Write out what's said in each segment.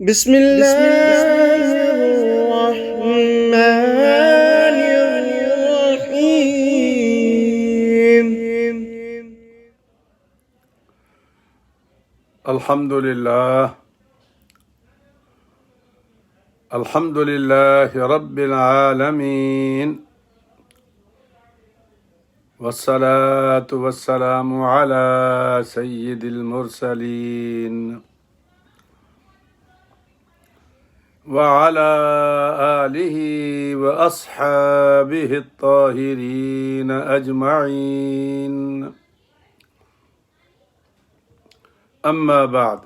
بسم الله الرحمن الرحيم. الحمد لله رب العالمين، والصلاة والسلام على سيد المرسلين وعلى آله وأصحابه الطاهرين أجمعين. أما بعد،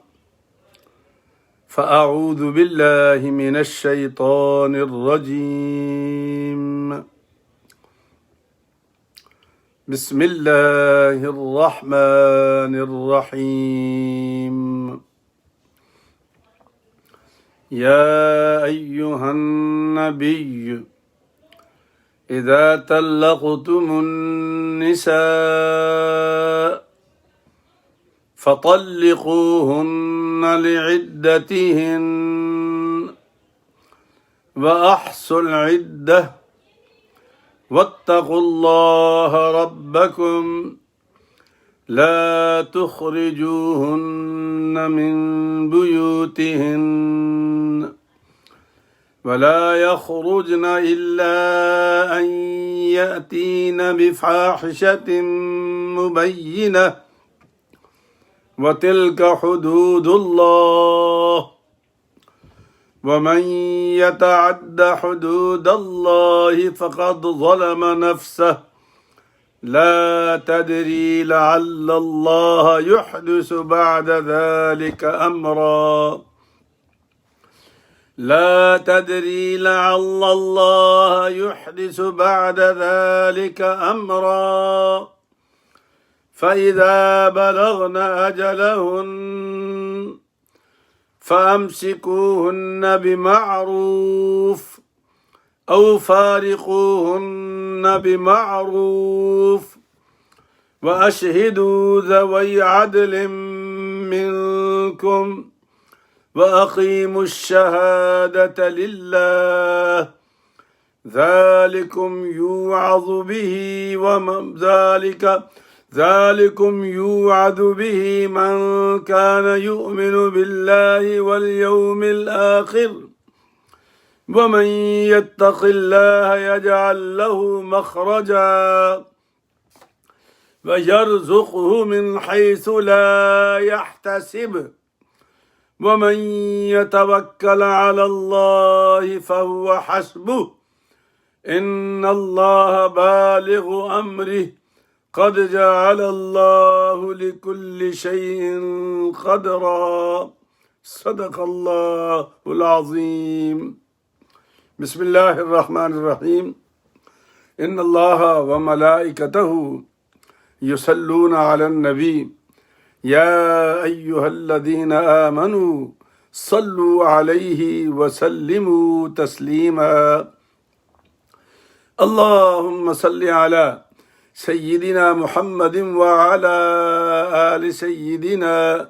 فأعوذ بالله من الشيطان الرجيم. بسم الله الرحمن الرحيم. يا أيها النبي إذا طلقتم النساء فطلقوهن لعدتهن وأحصوا العدة واتقوا الله ربكم لا تخرجوهن من بيوتهن ولا يخرجن إلا أن يأتين بفاحشة مبينة وتلك حدود الله ومن يتعد حدود الله فقد ظلم نفسه لا تدري لعل الله يحدث بعد ذلك أمرا لا تدري لعل الله يحدث بعد ذلك أمرا فإذا بلغن أجلهن فأمسكوهن بمعروف أو فارقوهن بمعروف وأشهدوا ذوي عدل منكم وأقيموا الشهادة لله ذلكم يوعظ به من كان يؤمن بالله واليوم الآخر ومن يتق الله يجعل له مخرجا ويرزقه من حيث لا يحتسب ومن يتوكل على الله فهو حسبه إن الله بالغ أمره قد جعل الله لكل شيء قدرا صدق الله العظيم. بسم الله الرحمن الرحيم. إن الله وملائكته يصلون على النبي يا أيها الذين آمنوا صلوا عليه وسلموا تسليما. اللهم صل على سيدنا محمد وعلى آل سيدنا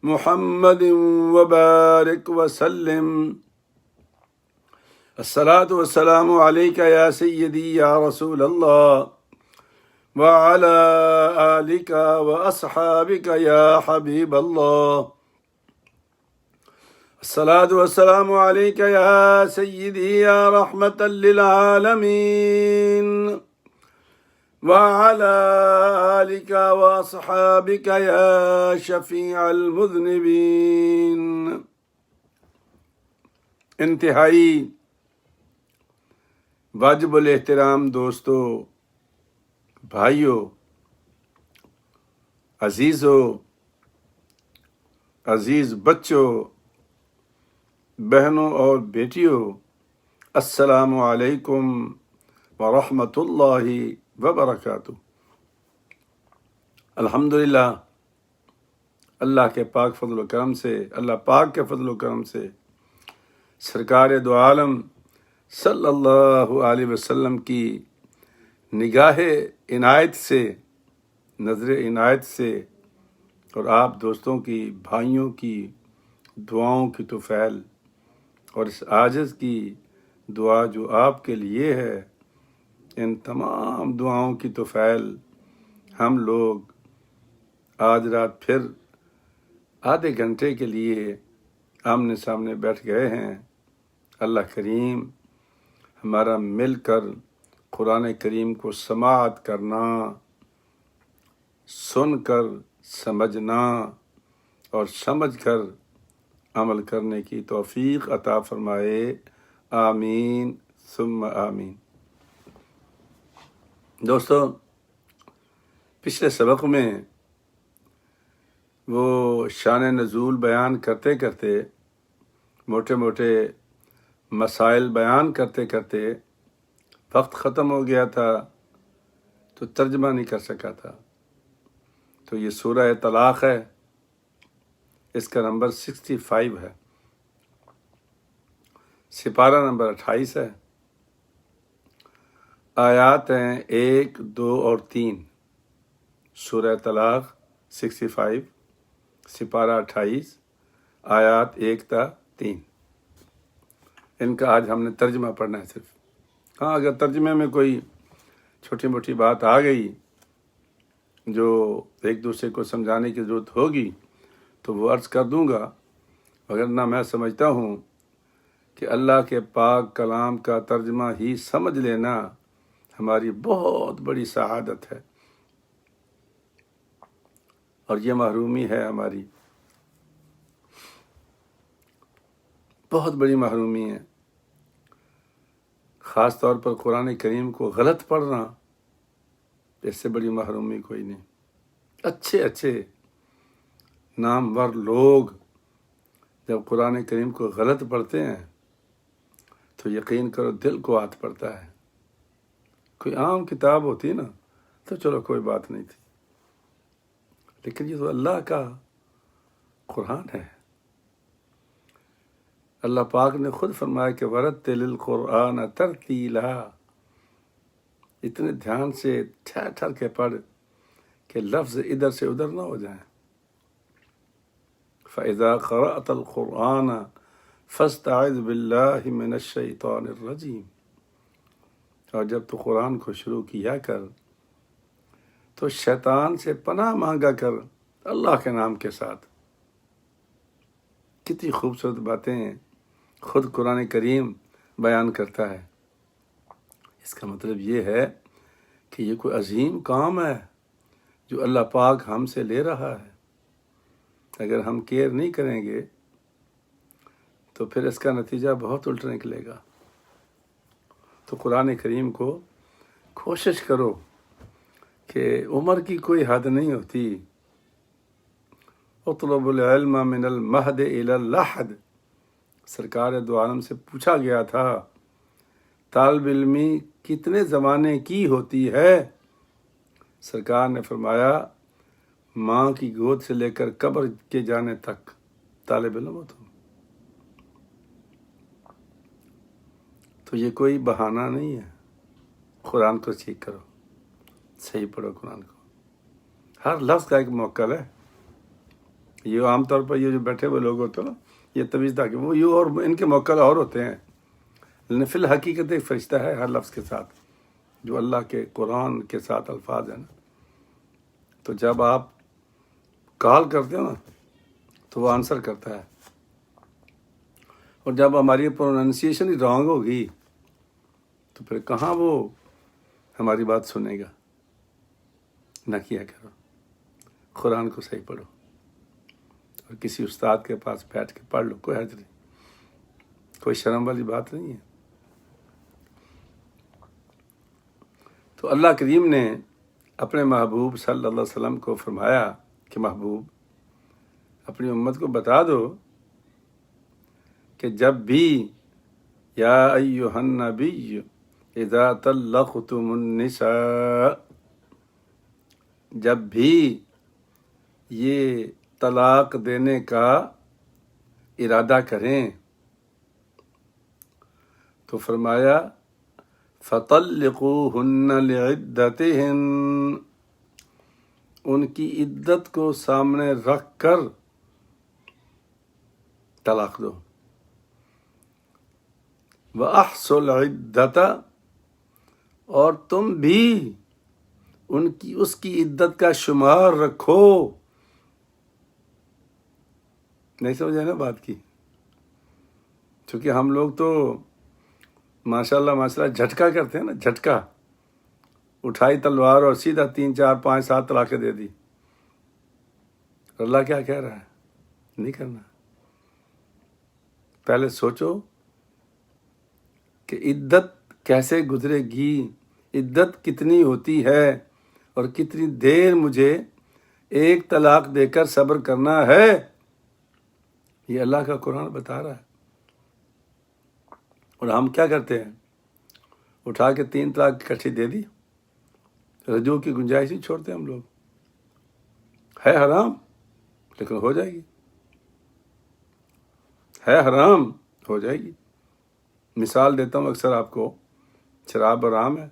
محمد وبارك وسلم. الصلاة والسلام عليك يا سيدي يا رسول الله وعلى آلك وأصحابك يا حبيب الله. الصلاة والسلام عليك يا سيدي يا رحمة للعالمين وعلى آلك وأصحابك يا شفيع المذنبين. انتہائی واجب الاحترام دوستو، بھائیو، عزیزو، عزیز بچوں، بہنوں اور بیٹیوں، السلام علیکم ورحمۃ اللہ وبرکاتہ. الحمدللہ، اللہ کے پاک فضل و کرم سے، اللہ پاک کے فضل و کرم سے سرکار دو عالم صلی اللہ علیہ وسلم کی نگاہ عنایت سے، نظر عنایت سے اور آپ دوستوں کی، بھائیوں کی دعاؤں کی طفیل اور اس عاجز کی دعا جو آپ کے لیے ہے، ان تمام دعاؤں کی طفیل ہم لوگ آج رات پھر آدھے گھنٹے کے لیے آمنے سامنے بیٹھ گئے ہیں۔ اللہ کریم ہمارا مل کر قرآن کریم کو سماعت کرنا، سن کر سمجھنا اور سمجھ کر عمل کرنے کی توفیق عطا فرمائے، آمین ثم آمین۔ دوستو، پچھلے سبق میں وہ شان نزول بیان کرتے کرتے، موٹے موٹے مسائل بیان کرتے کرتے وقت ختم ہو گیا تھا، تو ترجمہ نہیں کر سکا تھا۔ تو یہ سورہ طلاق ہے، اس کا نمبر 65 ہے، سپارہ نمبر 28 ہے، آیات ہیں 1، 2 اور 3۔ سورہ طلاق 65، سپارہ 28، آیات 1 تا 3۔ ان کا آج ہم نے ترجمہ پڑھنا ہے صرف۔ ہاں، اگر ترجمے میں کوئی چھوٹی موٹی بات آ گئی جو ایک دوسرے کو سمجھانے کی ضرورت ہوگی تو وہ عرض کر دوں گا، وگرنہ میں سمجھتا ہوں کہ اللہ کے پاک کلام کا ترجمہ ہی سمجھ لینا ہماری بہت بڑی سعادت ہے، اور یہ محرومی ہے ہماری، بہت بڑی محرومی ہے۔ خاص طور پر قرآن کریم کو غلط پڑھنا، اس سے بڑی محرومی کوئی نہیں۔ اچھے اچھے نامور لوگ جب قرآن کریم کو غلط پڑھتے ہیں تو یقین کرو دل کو ہاتھ پڑتا ہے۔ کوئی عام کتاب ہوتی نا تو چلو کوئی بات نہیں تھی، لیکن یہ تو اللہ کا قرآن ہے۔ اللہ پاک نے خود فرمایا کہ وَرَتِّلِ الْقُرْآنَ تَرْتِيلًا، اتنے دھیان سے ٹھہر ٹھہر کے پڑھ کہ لفظ ادھر سے ادھر نہ ہو جائیں۔ فَإِذَا قَرَأْتَ الْقُرْآنَ فَاسْتَعِذْ بِاللَّهِ مِنَ الشَّيْطَانِ الرَّجِيمِ، اور جب تو قرآن کو شروع کیا کر تو شیطان سے پناہ مانگا کر اللہ کے نام کے ساتھ۔ کتنی خوبصورت باتیں خود قرآن کریم بیان کرتا ہے۔ اس کا مطلب یہ ہے کہ یہ کوئی عظیم کام ہے جو اللہ پاک ہم سے لے رہا ہے۔ اگر ہم کیئر نہیں کریں گے تو پھر اس کا نتیجہ بہت الٹا نکلے گا۔ تو قرآن کریم کو کوشش کرو کہ عمر کی کوئی حد نہیں ہوتی۔ اطلب العلم من المہد الی اللحد، سرکار دو عالم سے پوچھا گیا تھا طالب علمی کتنے زمانے کی ہوتی ہے؟ سرکار نے فرمایا ماں کی گود سے لے کر قبر کے جانے تک طالب علم ہو تم۔ تو یہ کوئی بہانہ نہیں ہے۔ قرآن کو سیکھ کرو، صحیح پڑھو قرآن کو، ہر لفظ کا ایک موکل ہے۔ یہ عام طور پر یہ جو بیٹھے ہوئے لوگ ہوتے ہیں نا، یہ تمیز تھا کہ وہ یہ اور ان کے موکل اور ہوتے ہیں، لیکن فی الحقیقت ایک فرشتہ ہے ہر لفظ کے ساتھ، جو اللہ کے قرآن کے ساتھ الفاظ ہیں نا۔ تو جب آپ کال کرتے ہو نا تو وہ آنسر کرتا ہے، اور جب ہماری پروننسیشن ہی رانگ ہوگی تو پھر کہاں وہ ہماری بات سنے گا۔ نہ کیا کرو، قرآن کو صحیح پڑھو، اور کسی استاد کے پاس بیٹھ کے پڑھ لو، کوئی حرج نہیں، کوئی شرم والی بات نہیں ہے۔ تو اللہ کریم نے اپنے محبوب صلی اللہ علیہ وسلم کو فرمایا کہ محبوب اپنی امت کو بتا دو کہ جب بھی یا ایھا النبی اذا طلقتم النساء، جب بھی یہ طلاق دینے کا ارادہ کریں تو فرمایا فَطَلِّقُوهُنَّ لِعِدَّتِهِنَّ، ان کی عدت کو سامنے رکھ کر طلاق دو۔ وَأَحْصُوا الْعِدَّةَ، اور تم بھی اس کی عدت کا شمار رکھو۔ نہیں سمجھے نا بات کی؟ چونکہ ہم لوگ تو ماشاءاللہ جھٹکا کرتے ہیں نا، جھٹکا اٹھائی تلوار اور سیدھا 3 4 5 7 طلاقیں دے دی۔ اللہ کیا کہہ رہا ہے؟ نہیں کرنا۔ پہلے سوچو کہ عدت کیسے گزرے گی، عدت کتنی ہوتی ہے، اور کتنی دیر مجھے ایک طلاق دے کر صبر کرنا ہے۔ یہ اللہ کا قرآن بتا رہا ہے۔ اور ہم کیا کرتے ہیں؟ اٹھا کے 3 طلاق اکٹھی دے دی، رجوع کی گنجائش نہیں چھوڑتے ہم لوگ۔ ہے حرام لیکن ہو جائے گی، ہے حرام ہو جائے گی۔ مثال دیتا ہوں اکثر آپ کو، شراب حرام ہے،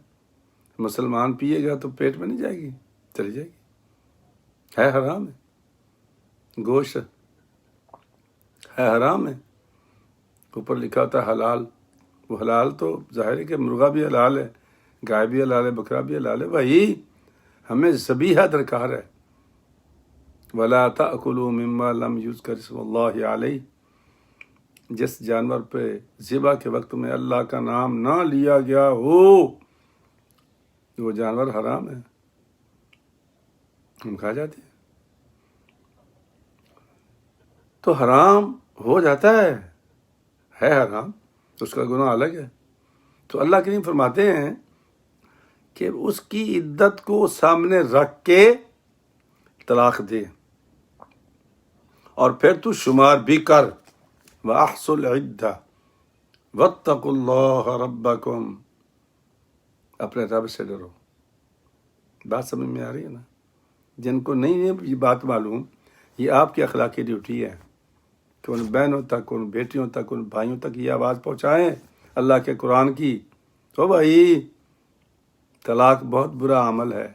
مسلمان پیے گا تو پیٹ میں نہیں جائے گی، چلی جائے گی۔ ہے حرام ہے۔ گوشت ہے حرام ہے، اوپر لکھا ہوتا ہے حلال۔ وہ حلال تو ظاہر ہے کہ مرغا بھی حلال ہے، گائے بھی حلال ہے، بکرا بھی حلال ہے۔ وہی ہمیں ذبیحہ درکار ہے۔ وَلَا تَأْكُلُوا مِمَّا لَمْ يُذْكَرِ اسْمُ اللَّهِ عَلَيْهِ، جس جانور پہ ذبح کے وقت میں اللہ کا نام نہ لیا گیا ہو وہ جانور حرام ہے، ہم کھا جاتے ہیں۔ تو حرام ہو جاتا ہے حرام، اس کا گناہ الگ ہے۔ تو اللہ کریم فرماتے ہیں کہ اس کی عدت کو سامنے رکھ کے طلاق دے، اور پھر تو شمار بھی کر۔ وَأَحْصُوا الْعِدَّةَ وَاتَّقُوا اللَّهَ رَبَّكُمْ، اپنے رب سے ڈرو۔ بات سمجھ میں آ رہی ہے نا؟ جن کو نہیں ہے یہ بات معلوم، یہ آپ کی اخلاقی ڈیوٹی ہے کہ ان بہنوں تک، ان بیٹیوں تک، ان بھائیوں تک یہ آواز پہنچائیں اللہ کے قرآن کی۔ تو بھائی طلاق بہت برا عمل ہے،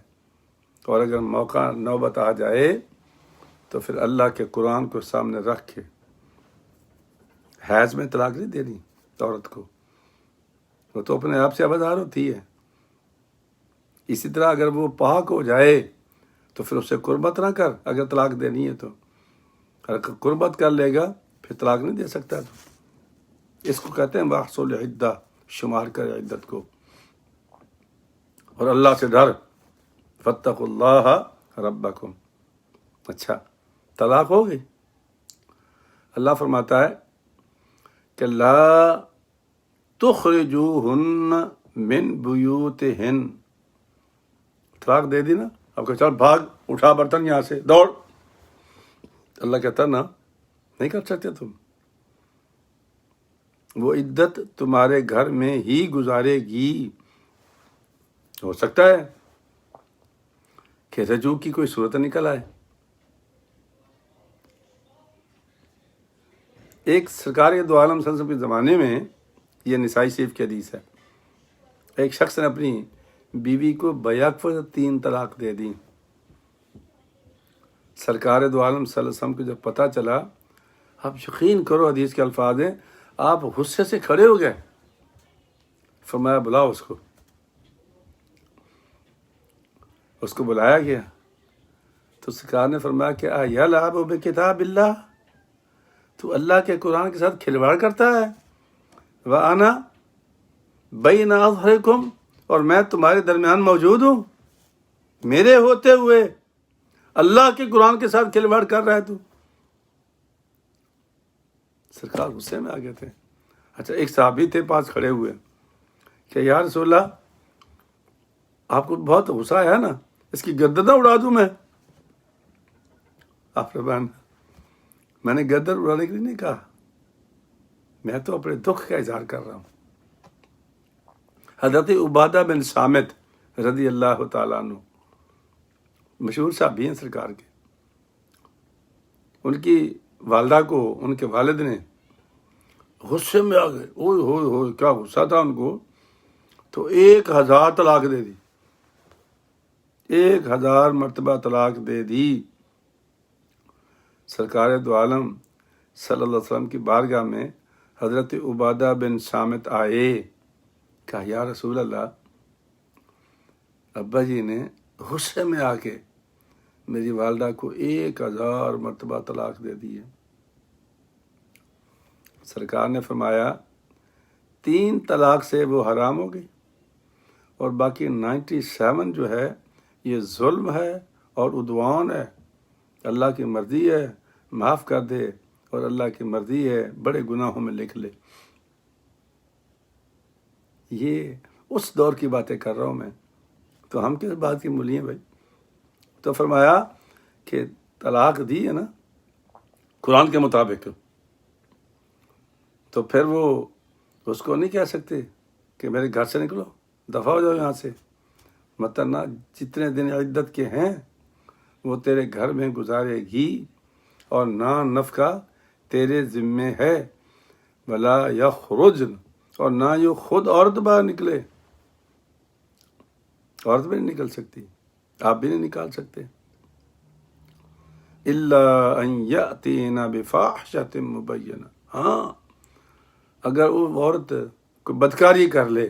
اور اگر موقع نوبت آ جائے تو پھر اللہ کے قرآن کو سامنے رکھ کے، حیض میں طلاق نہیں دینی عورت کو، وہ تو اپنے آپ سے آبادار ہوتی ہے۔ اسی طرح اگر وہ پاک ہو جائے تو پھر اسے قربت نہ کر، اگر طلاق دینی ہے تو۔ اگر قربت کر لے گا پھر طلاق نہیں دے سکتا۔ تو اس کو کہتے ہیں وَأَحْصُوا الْعِدَّةَ، شمار کر عدت کو، اور اللہ سے ڈر۔ فَاتَّقُوا اللَّهَ رَبَّكُمْ۔ اچھا، طلاق ہو گئی۔ اللہ فرماتا ہے کہ لا تخرجوہن من بیوتہن، طلاق دے دی نا، اب کہ چل بھاگ، اٹھا برتن یہاں سے، دوڑ۔ اللہ کہتا نا نہیں کر سکتے تم، وہ عدت تمہارے گھر میں ہی گزارے گی۔ ہو سکتا ہے کہ رجوع کی کوئی صورت نکل آئے۔ ایک سرکار دو عالم صلی اللہ علیہ وسلم کے زمانے میں، یہ نسائی شریف کی حدیث ہے، ایک شخص نے اپنی بیوی کو بیک وقت 3 طلاق دے دی۔ سرکار دو عالم صلی اللہ علیہ وسلم کو جب پتہ چلا، آپ یقین کرو حدیث کے الفاظ ہیں، آپ غصے سے کھڑے ہو گئے۔ فرمایا بلاؤ اس کو۔ اس کو بلایا گیا تو سرکار نے فرمایا کہ یلعب بکتاب اللہ، تو اللہ کے قرآن کے ساتھ کھلواڑ کرتا ہے۔ وَأَنَا بَيْنَ أَظْهُرِكُمْ، اور میں تمہارے درمیان موجود ہوں، میرے ہوتے ہوئے اللہ کے قرآن کے ساتھ کھلواڑ کر رہا ہے تو۔ سرکار غصے میں آ گئے تھے۔ اچھا، ایک صحابی تھے پاس کھڑے ہوئے کہ یا رسول اللہ، آپ کو بہت غصہ آیا نا، اس کی گردن اڑا دوں میں؟ آپ میں نے گردن اڑانے کے لیے نہیں کہا، میں تو اپنے دکھ کا اظہار کر رہا ہوں۔ حضرت عبادہ بن صامت رضی اللہ تعالیٰ عنہ، مشہور صحابی ہیں سرکار کے، ان کی والدہ کو ان کے والد نے غصے میں آ گئے، اوئے ہوئے ہوئے کیا غصہ تھا ان کو، تو 1000 طلاق دے دی، 1000 مرتبہ طلاق دے دی۔ سرکار دو عالم صلی اللہ علیہ وسلم کی بارگاہ میں حضرت عبادہ بن صامت آئے. کہا یا رسول اللہ، ابا جی نے غصے میں آ کے میری والدہ کو 1000 مرتبہ طلاق دے دی ہے. سرکار نے فرمایا 3 طلاق سے وہ حرام ہو گئی، اور باقی 97 جو ہے یہ ظلم ہے اور عدوان ہے. اللہ کی مرضی ہے معاف کر دے، اور اللہ کی مرضی ہے بڑے گناہوں میں لکھ لے. یہ اس دور کی باتیں کر رہا ہوں میں، تو ہم کس بات کی مولی ہیں بھائی؟ تو فرمایا کہ طلاق دی ہے نا قرآن کے مطابق، تو پھر وہ اس کو نہیں کہہ سکتے کہ میرے گھر سے نکلو، دفع ہو جاؤ یہاں سے. مطلب جتنے دن عدت کے ہیں وہ تیرے گھر میں گزارے گی، اور نہ نفقہ تیرے ذمے ہے. ولا یخرجن، اور نہ یہ خود عورت باہر نکلے. عورت بھی نہیں نکل سکتی، آپ بھی نہیں نکال سکتے. الا ان یاتین بفاحشۃ مبینہ. ہاں اگر وہ عورت کوئی بدکاری کر لے،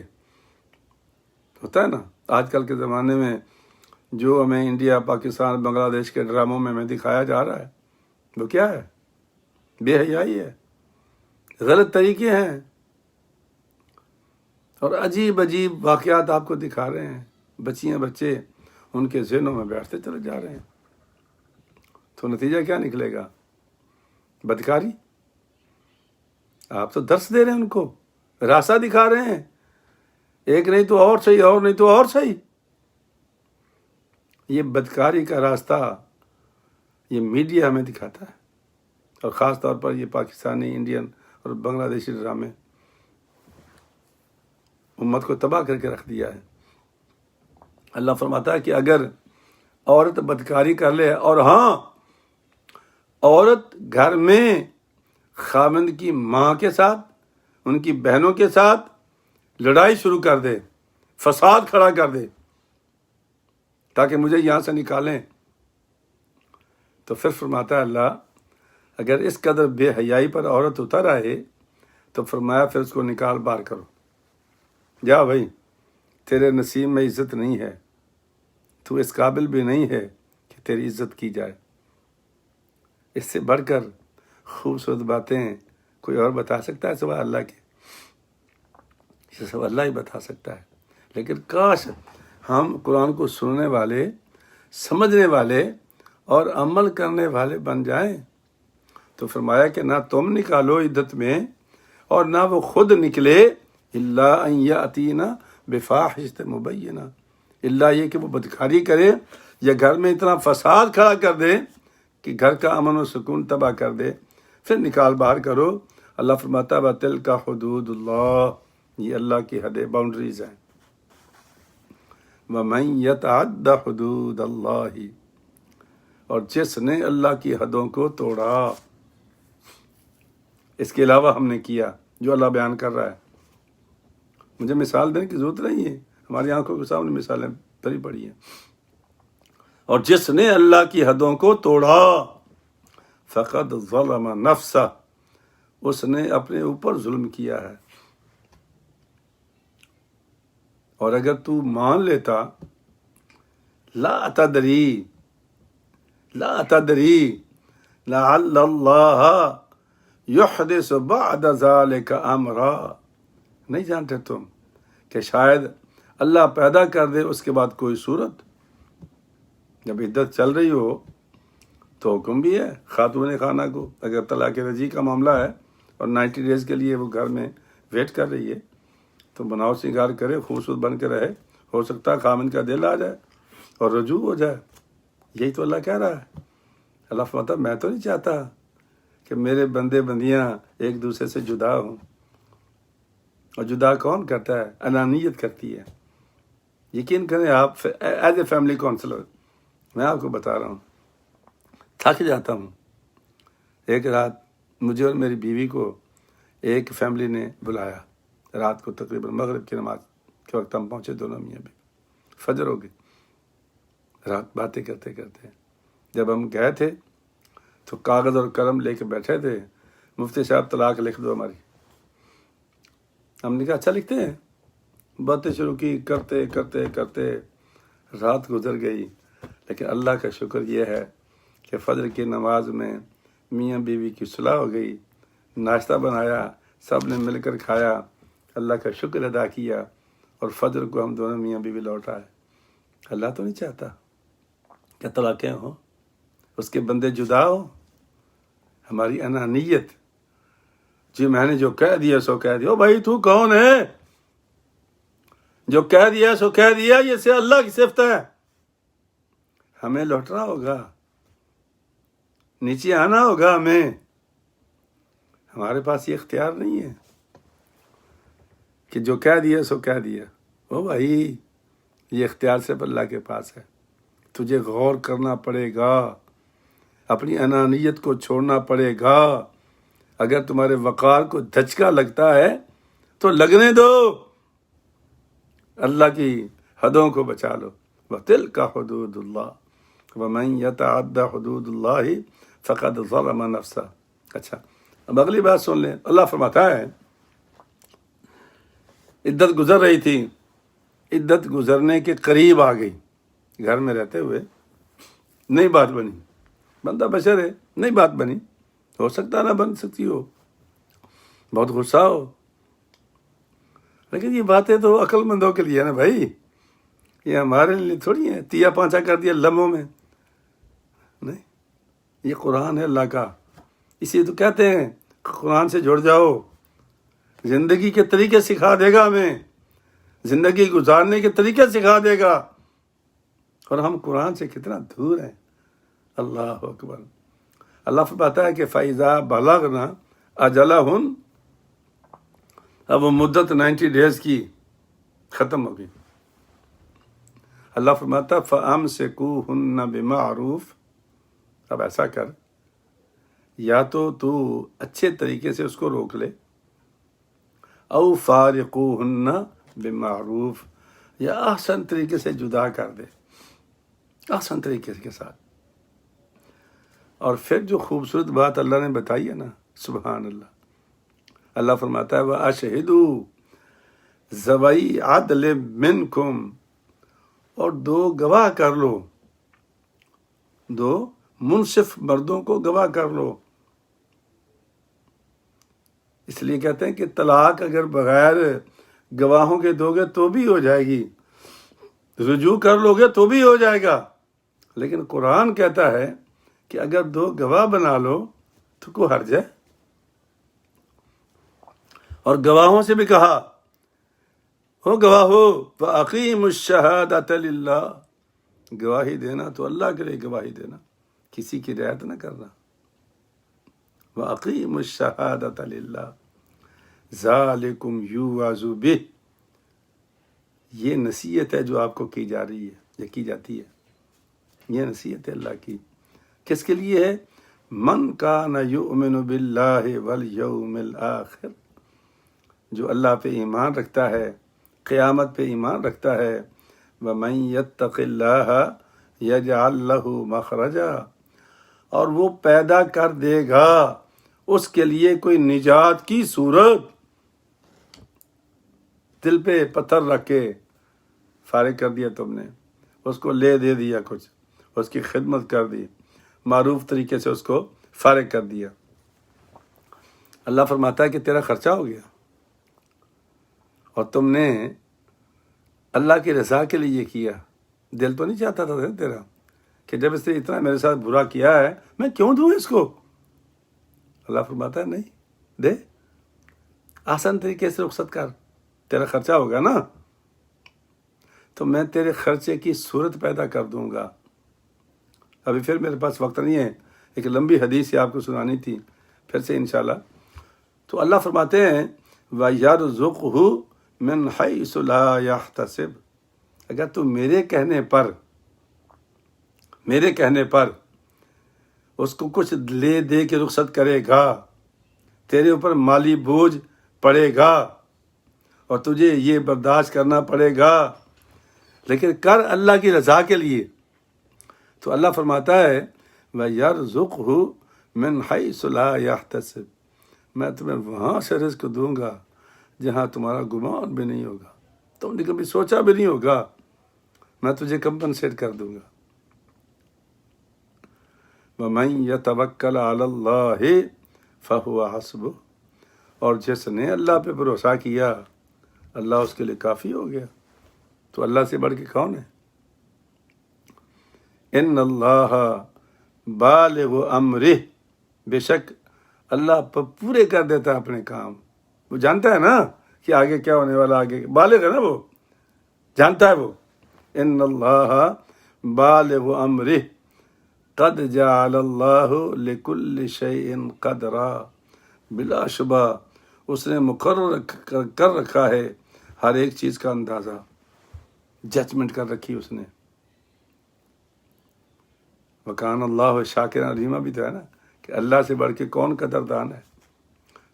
ہوتا ہے نا آج کل کے زمانے میں جو ہمیں انڈیا، پاکستان، بنگلہ دیش کے ڈراموں میں ہمیں دکھایا جا رہا ہے، وہ کیا ہے؟ بے حیائی ہے، غلط طریقے ہیں، اور عجیب عجیب واقعات آپ کو دکھا رہے ہیں. بچیاں بچے ان کے ذہنوں میں بیٹھتے چلے جا رہے ہیں. تو نتیجہ کیا نکلے گا؟ بدکاری. آپ تو درس دے رہے ہیں ان کو، راستہ دکھا رہے ہیں، ایک نہیں تو اور صحیح، اور نہیں تو اور صحیح. یہ بدکاری کا راستہ یہ میڈیا ہمیں دکھاتا ہے، اور خاص طور پر یہ پاکستانی، انڈین اور بنگلہ دیشی ڈرامے امت کو تباہ کر کے رکھ دیا ہے. اللہ فرماتا ہے کہ اگر عورت بدکاری کر لے، اور ہاں عورت گھر میں خاوند کی ماں کے ساتھ، ان کی بہنوں کے ساتھ لڑائی شروع کر دے، فساد کھڑا کر دے تاکہ مجھے یہاں سے نکالیں، تو پھر فرماتا ہے اللہ اگر اس قدر بے حیائی پر عورت اتر آئے تو فرمایا پھر اس کو نکال باہر کرو. جا بھائی، تیرے نصیب میں عزت نہیں ہے، تو اس قابل بھی نہیں ہے کہ تیری عزت کی جائے. اس سے بڑھ کر خوبصورت باتیں کوئی اور بتا سکتا ہے سوائے اللہ کے؟ یہ سب اللہ ہی بتا سکتا ہے. لیکن کاش ہم قرآن کو سننے والے، سمجھنے والے اور عمل کرنے والے بن جائیں. تو فرمایا کہ نہ تم نکالو عدت میں اور نہ وہ خود نکلے، الا ان یاتینا بفاحشۃ مبینہ، الا یہ کہ وہ بدکاری کرے یا گھر میں اتنا فساد کھڑا کر دے کہ گھر کا امن و سکون تباہ کر دے، پھر نکال باہر کرو. اللہ فرماتا ہے تلک حدود اللہ، یہ اللہ کی حدیں، باؤنڈریز ہیں. ومن یتعد حدود اللہ، اور جس نے اللہ کی حدوں کو توڑا. اس کے علاوہ ہم نے کیا جو اللہ بیان کر رہا ہے. مجھے مثال دینے کی ضرورت نہیں ہے، ہماری آنکھوں کے سامنے مثالیں بھری پڑی ہیں. اور جس نے اللہ کی حدوں کو توڑا فقد ظلم نفسہ، اس نے اپنے اوپر ظلم کیا ہے. اور اگر تو مان لیتا لا تدری لعل اللہ یحدث بعد ذلك امرا، نہیں جانتے تم کہ شاید اللہ پیدا کر دے اس کے بعد کوئی صورت. جب عدت چل رہی ہو تو حکم بھی ہے خاتون خانہ کو، اگر طلاق رجعی کا معاملہ ہے اور 90 ڈیز کے لیے وہ گھر میں ویٹ کر رہی ہے تو بناؤ سنگار کرے، خوبصورت بن کے رہے. ہو سکتا ہے خامن کا دل آ جائے اور رجوع ہو جائے. یہی تو اللہ کہہ رہا ہے. اللہ فرماتا میں تو نہیں چاہتا کہ میرے بندے بندیاں ایک دوسرے سے جدا ہوں. اور جدا کون کرتا ہے؟ انانیت کرتی ہے. یقین کریں آپ ایز اے فیملی کونسلر میں آپ کو بتا رہا ہوں، تھک جاتا ہوں. ایک رات مجھے اور میری بیوی کو ایک فیملی نے بلایا، رات کو تقریباً مغرب کی نماز کے وقت ہم پہنچے، دونوں میاں بیوی، فجر ہو گئی. رات باتیں کرتے کرتے جب ہم گئے تھے تو کاغذ اور قلم لے کے بیٹھے تھے مفتی صاحب طلاق لکھ دو ہماری. ہم نے کہا اچھا لکھتے ہیں. باتیں شروع کی، کرتے کرتے کرتے رات گزر گئی. لیکن اللہ کا شکر یہ ہے کہ فجر کی نماز میں میاں بیوی کی صلح ہو گئی، ناشتہ بنایا، سب نے مل کر کھایا، اللہ کا شکر ادا کیا، اور فجر کو ہم دونوں میاں بیوی لوٹ آئے. اللہ تو نہیں چاہتا کہ طلاقیں ہوں، اس کے بندے جدا ہو. ہماری انانیت، جی میں نے جو کہہ دیا سو کہہ دیا. او بھائی تو کون ہے؟ جو کہہ دیا سو کہہ دیا، یہ سے اللہ کی صفت ہے. ہمیں لوٹنا ہوگا، نیچے آنا ہوگا ہمیں. ہمارے پاس یہ اختیار نہیں ہے کہ جو کہہ دیا سو کہہ دیا. او بھائی یہ اختیار صرف اللہ کے پاس ہے. تجھے غور کرنا پڑے گا، اپنی انانیت کو چھوڑنا پڑے گا. اگر تمہارے وقار کو دھچکا لگتا ہے تو لگنے دو، اللہ کی حدوں کو بچا لو. وَتِلْكَ حُدُودُ اللَّهِ وَمَنْ يَتَعَدَّ حُدُودُ اللَّهِ فَقَدْ ظَلَمَ نَفْسَهُ. اچھا اب اگلی بات سن لیں. اللہ فرماتا ہے عدت گزر رہی تھی، عدت گزرنے کے قریب آ گئی. گھر میں رہتے ہوئے نئی بات بنی، بندہ بشر ہے، نئی بات بنی، ہو سکتا نہ بن سکتی ہو، بہت غصہ ہو. لیکن یہ باتیں تو عقل مندوں کے لیے ہے نا بھائی، یہ ہمارے لیے تھوڑی ہیں. تیا پانچا کر دیا لمحوں میں نہیں. یہ قرآن ہے اللہ کا. اسی تو کہتے ہیں قرآن سے جڑ جاؤ، زندگی کے طریقے سکھا دے گا ہمیں، زندگی گزارنے کے طریقے سکھا دے گا. اور ہم قرآن سے کتنا دور ہیں. اللہ اکبر. اللہ فرماتا ہے کہ فَإِذَا بَلَغْنَا أَجَلَهُنَّ، اب وہ مدت 90 ڈیز کی ختم ہو گئی. اللہ فرماتا فَأَمْسِكُوهُنَّ بِمَعْرُوفٍ، اب ایسا کر، یا تو اچھے طریقے سے اس کو روک لے، او فارقوهن بمعروف، یا احسن طریقے سے جدا کر دے، احسن طریقے کے ساتھ. اور پھر جو خوبصورت بات اللہ نے بتائی ہے نا، سبحان اللہ. اللہ فرماتا ہے وَأَشْهِدُوا ذَوَيْ عَدْلٍ مِّنْكُمْ، اور دو گواہ کر لو، دو منصف مردوں کو گواہ کر لو. اس لیے کہتے ہیں کہ طلاق اگر بغیر گواہوں کے دو گے تو بھی ہو جائے گی، رجوع کر لو گے تو بھی ہو جائے گا. لیکن قرآن کہتا ہے کہ اگر دو گواہ بنا لو تو کو حرج ہے. اور گواہوں سے بھی کہا ہو گواہ ہو فَأَقِيمُوا الشَّهَادَةَ لِلَّهِ، گواہی دینا تو اللہ کے لیے گواہی دینا، کسی کی رعایت نہ کرنا. وَأَقِيمُوا الشَّهَادَةَ لِلَّهِ ذَلِكُمْ يُوعَظُ بِهِ، یہ نصیحت ہے جو آپ کو کی جا رہی ہے یا کی جاتی ہے. یہ نصیحت ہے اللہ کی. کس کے لیے ہے؟ من کان یؤمن باللہ والیوم الآخر، جو اللہ پہ ایمان رکھتا ہے، قیامت پہ ایمان رکھتا ہے. وَمَن يَتَّقِ اللَّهَ يَجْعَلْ لَهُ مَخْرَجًا، اور وہ پیدا کر دے گا اس کے لیے کوئی نجات کی صورت. دل پہ پتھر رکھ کے فارغ کر دیا تم نے، اس کو لے دے دیا، کچھ اس کی خدمت کر دی، معروف طریقے سے اس کو فارغ کر دیا. اللہ فرماتا ہے کہ تیرا خرچہ ہو گیا، اور تم نے اللہ کی رضا کے لیے یہ کیا. دل تو نہیں چاہتا تھا تیرا کہ جب اس نے اتنا میرے ساتھ برا کیا ہے میں کیوں دوں اس کو. اللہ فرماتا ہے نہیں، دے، آسان طریقے سے رخصت کر، تیرا خرچہ ہوگا نا تو میں تیرے خرچے کی صورت پیدا کر دوں گا. ابھی پھر میرے پاس وقت نہیں ہے، ایک لمبی حدیث آپ کو سنانی تھی، پھر سے انشاءاللہ. تو اللہ فرماتے ہیں وَيَرْزُقْهُ مِنْ حَيْثُ لَا يَحْتَسِبُ، اگر تو میرے کہنے پر اس کو کچھ لے دے کے رخصت کرے گا، تیرے اوپر مالی بوجھ پڑے گا اور تجھے یہ برداشت کرنا پڑے گا، لیکن کر اللہ کی رضا کے لیے. تو اللہ فرماتا ہے وَيَرْزُقْهُ مِنْ حَيْثُ لَا يَحْتَسِبُ، میں تمہیں وہاں سے رزق دوں گا جہاں تمہارا گمان بھی نہیں ہوگا، تم نے کبھی سوچا بھی نہیں ہوگا، میں تجھے کمپنسیٹ کر دوں گا۔ وَمَن يَتَوَكَّلْ عَلَى اللَّهِ فَهُوَ حَسْبُهُ، اور جس نے اللہ پہ بھروسہ کیا اللہ اس کے لیے کافی ہو گیا۔ تو اللہ سے بڑھ کے کون ہے؟ ان اللہ بالغ امرہ، بے شک اللہ پورے کر دیتا ہے اپنے کام۔ وہ جانتا ہے نا کہ آگے کیا ہونے والا، آگے بالغ ہے نا، وہ جانتا ہے وہ۔ ان اللہ بالغ امرہ قد جعل اللہ لکل شیء قدرا، بلا شبہ اس نے مقرر کر رکھا ہے ہر ایک چیز کا اندازہ، ججمنٹ کر رکھی اس نے۔ وکان اللہ شاکرا علیما بھی تو ہے نا کہ اللہ سے بڑھ کے کون قدردان ہے۔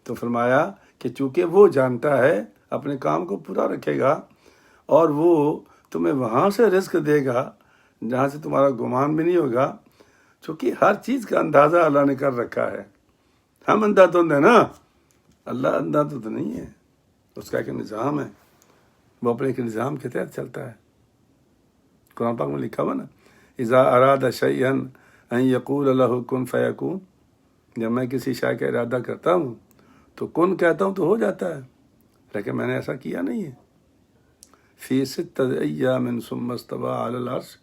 تو فرمایا کہ چونکہ وہ جانتا ہے اپنے کام کو پورا رکھے گا، اور وہ تمہیں وہاں سے رزق دے گا جہاں سے تمہارا گمان بھی نہیں ہوگا، چونکہ ہر چیز کا اندازہ اللہ نے کر رکھا ہے۔ ہم اندھا دھند ہیں نا، اللہ اندھا دھند نہیں ہے، اس کا ایک نظام ہے، وہ اپنے ایک نظام کے تحت چلتا ہے۔ قرآن پاک میں لکھا ہوا نا، اذا اراد شیئا ان یقول له کن فیکون، جب میں کسی شے کا ارادہ کرتا ہوں تو کن کہتا ہوں تو ہو جاتا ہے، لیکن میں نے ایسا کیا نہیں ہے۔ فی ستۃ ایام ثم استوی علی العرش،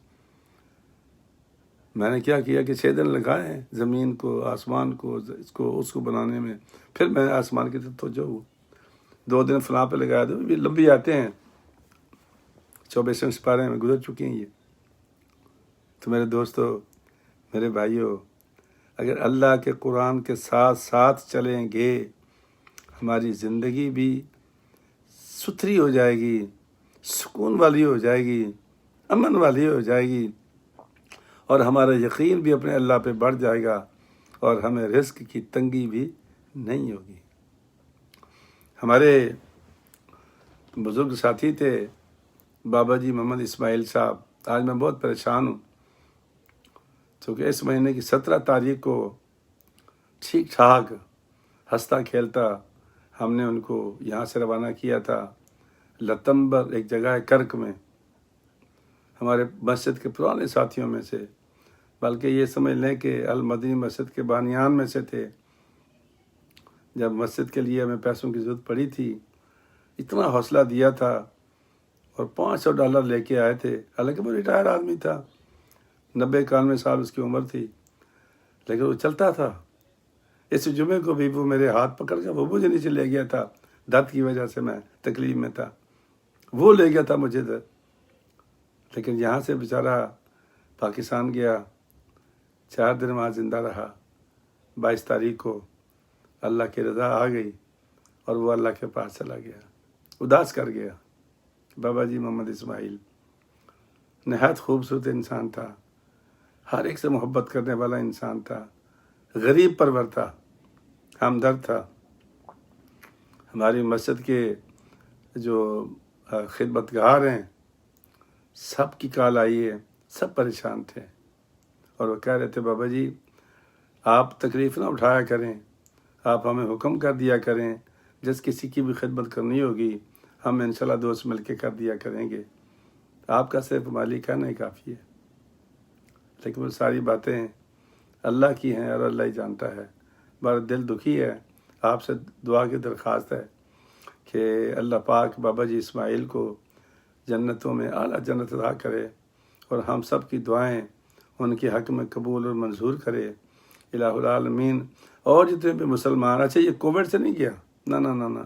میں نے کیا کیا کہ 6 دن لگائے ہیں زمین کو، آسمان کو، اس کو بنانے میں، پھر میں آسمان کی طرف توجہ ہوں۔ 2 دن فلاں پہ لگایا، تو یہ لمبی آتے ہیں، 24 سپارے میں گزر چکی ہیں یہ۔ تو میرے دوستو، میرے بھائیوں، اگر اللہ کے قرآن کے ساتھ ساتھ چلیں گے، ہماری زندگی بھی ستھری ہو جائے گی، سکون والی ہو جائے گی، امن والی ہو جائے گی، اور ہمارا یقین بھی اپنے اللہ پہ بڑھ جائے گا، اور ہمیں رزق کی تنگی بھی نہیں ہوگی۔ ہمارے بزرگ ساتھی تھے بابا جی محمد اسماعیل صاحب، آج میں بہت پریشان ہوں، کیونکہ اس مہینے کی 17 تاریخ کو ٹھیک ٹھاک ہنستا کھیلتا ہم نے ان کو یہاں سے روانہ کیا تھا لتمبر، ایک جگہ ہے کرک میں، ہمارے مسجد کے پرانے ساتھیوں میں سے، بلکہ یہ سمجھ لیں کہ المدنی مسجد کے بانیان میں سے تھے۔ جب مسجد کے لیے ہمیں پیسوں کی ضرورت پڑی تھی، اتنا حوصلہ دیا تھا، اور $500 لے کے آئے تھے، حالانکہ وہ ریٹائر آدمی تھا، 90-91 سال اس کی عمر تھی، لیکن وہ چلتا تھا۔ اس جمعے کو بھی وہ میرے ہاتھ پکڑ کے وہ مجھے نیچے لے گیا تھا، درد کی وجہ سے میں تکلیف میں تھا، وہ لے گیا تھا مجھے در، لیکن یہاں سے بیچارہ پاکستان گیا، 4 دن وہاں زندہ رہا۔ 22 تاریخ کو اللہ کی رضا آ گئی اور وہ اللہ کے پاس چلا گیا، اداس کر گیا۔ بابا جی محمد اسماعیل نہایت خوبصورت انسان تھا، ہر ایک سے محبت کرنے والا انسان تھا، غریب پرور تھا، ہمدرد تھا۔ ہماری مسجد کے جو خدمتگار ہیں، سب کی کال آئی ہے، سب پریشان تھے، اور وہ کہہ رہے تھے بابا جی آپ تکلیف نہ اٹھایا کریں، آپ ہمیں حکم کر دیا کریں، جس کسی کی بھی خدمت کرنی ہوگی ہم انشاءاللہ دوست مل کے کر دیا کریں گے، آپ کا صرف مالی کہنا ہی کافی ہے۔ لیکن وہ ساری باتیں اللہ کی ہیں اور اللہ ہی جانتا ہے۔ بڑا دل دکھی ہے، آپ سے دعا کی درخواست ہے کہ اللہ پاک بابا جی اسماعیل کو جنتوں میں اعلیٰ جنت عطا کرے، اور ہم سب کی دعائیں ان کے حق میں قبول اور منظور کرے، الہ العالمین۔ اور جتنے بھی مسلمان، اچھا یہ کووڈ سے نہیں گیا، نہ نہ نہ نہ،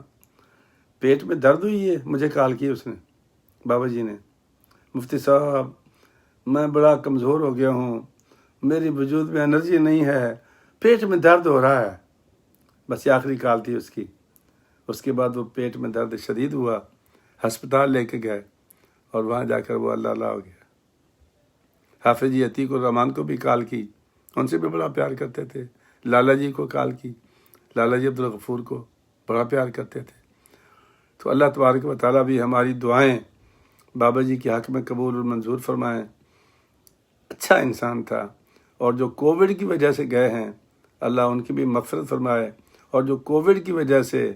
پیٹ میں درد ہوئی ہے، مجھے کال کی اس نے، بابا جی نے، مفتی صاحب میں بڑا کمزور ہو گیا ہوں، میری وجود میں انرجی نہیں ہے، پیٹ میں درد ہو رہا ہے، بس یہ آخری کال تھی اس کی۔ اس کے بعد وہ پیٹ میں درد شدید ہوا، ہسپتال لے کے گئے، اور وہاں جا کر وہ اللہ اللہ ہو گیا۔ حافظ جی عتیق الرحمان کو بھی کال کی، ان سے بھی بڑا پیار کرتے تھے، لالا جی کو کال کی، لالا جی عبدالغفور کو بڑا پیار کرتے تھے۔ تو اللہ تبارک و تعالیٰ بھی ہماری دعائیں بابا جی کے حق میں قبول اور منظور فرمائیں۔ اچھا انسان تھا، اور جو کووڈ کی وجہ سے گئے ہیں اللہ ان کی بھی مغفرت فرمائے، اور جو کووڈ کی وجہ سے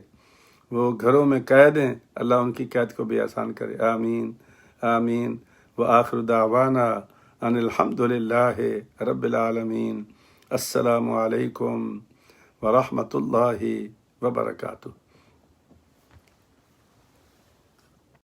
وہ گھروں میں قید ہیں، اللہ ان کی قید کو بھی آسان کرے، آمین آمین۔ وآخر دعوانا ان الحمد للہ رب العالمین۔ السلام علیکم ورحمۃ اللہ وبرکاتہ۔